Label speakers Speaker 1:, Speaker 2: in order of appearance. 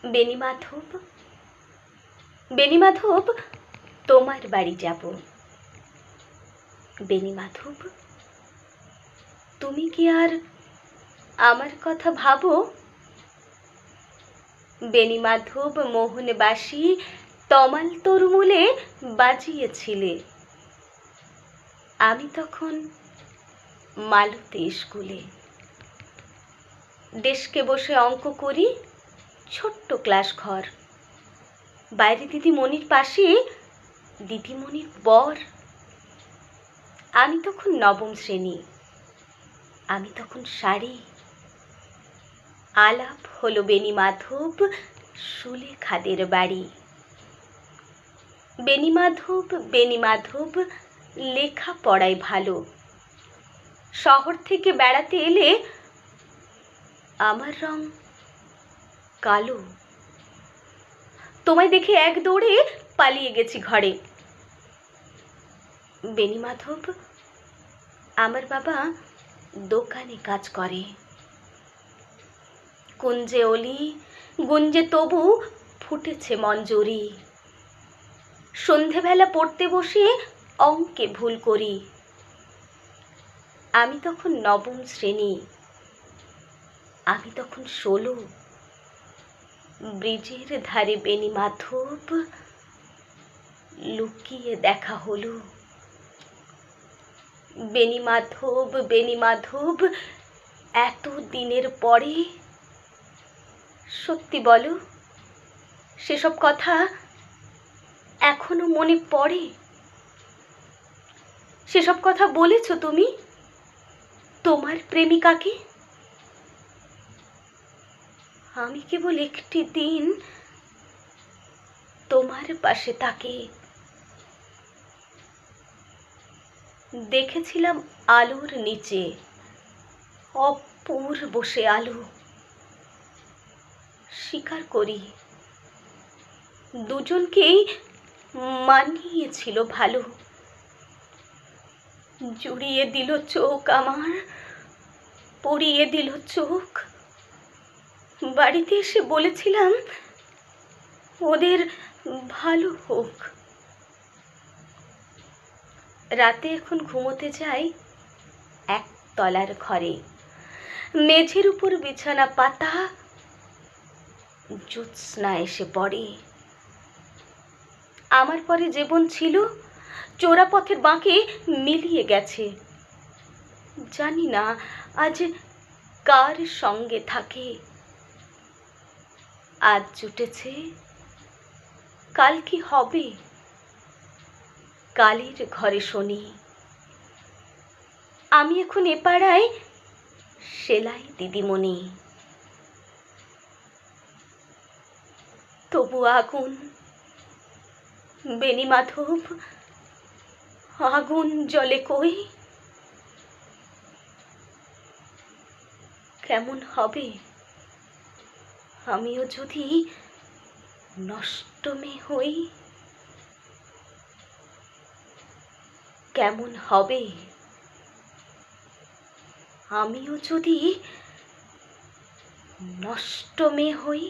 Speaker 1: বেণীমাধব, বেণীমাধব, তোমার বাড়ি যাব। বেণীমাধব, তুমি কি আর আমার কথা ভাবো? বেণীমাধব মোহনবাসী তমাল তরুমূলে বাজিয়েছিলে। আমি তখন মালতী স্কুলে ডেস্কে বসে অঙ্ক করি, ছোট্ট ক্লাস ঘর, বাইরে দিদিমণির পাশে দিদিমণির বর। আমি তখন নবম শ্রেণী, আমি তখন শাড়ি। আলাপ হলো বেণীমাধব সুলেখাদের বাড়ি। বেণীমাধব, বেণীমাধব লেখা পড়ায় ভালো। শহর থেকে বেড়াতে এলে আমার রং কালো। তোমায় দেখে এক দৌড়ে পালিয়ে গেছি ঘরে। বেণীমাধব, আমার বাবা দোকানে কাজ করে। কুঞ্জে অলি গুঞ্জে তবু ফুটেছে মঞ্জরি। সন্ধেবেলা পড়তে বসে অঙ্কে ভুল করি। আমি তখন নবম শ্রেণী, আমি তখন 16। ব্রিজের ধারে বেণীমাধব লুকিয়ে দেখা হলো। বেণীমাধব, বেণীমাধব, এত দিনের পরে সত্যি বলো, সেসব কথা এখনো মনে পড়ে? সেসব কথা বলেছ তুমি তোমার প্রেমিকাকে? আমি কেবল একটি দিন তোমার পাশে তাকে দেখেছিলাম আলোর নিচে, অপূর্ব সে আলো। স্বীকার করি, দুজনকেই মানিয়েছিল ভালো। জুড়িয়ে দিল চোখ আমার, পড়িয়ে দিল চোখ। বাড়িতে এসে বলেছিলাম ওদের ভালো হোক। রাতে এখন ঘুমোতে যাই একতলার ঘরে। মেঝের উপর বিছানা পাতা, জ্যোৎস্না এসে পড়ে। আমার পরে জীবন ছিল চোরা পথের বাঁকে মিলিয়ে গেছে। জানি না আজ কার সঙ্গে থাকে। আজ জুটেছে, কাল কি হবে? কালের ঘরে শনি। আমি এখন এ পাড়ায় সেলাই দিদিমণি। তবু আগুন বেণীমাধব, আগুন জ্বলে কই? কেমন হবে আমিও যদি নষ্ট মেয়ে হই? কেমন হবে আমিও যদি নষ্ট মেয়ে হই?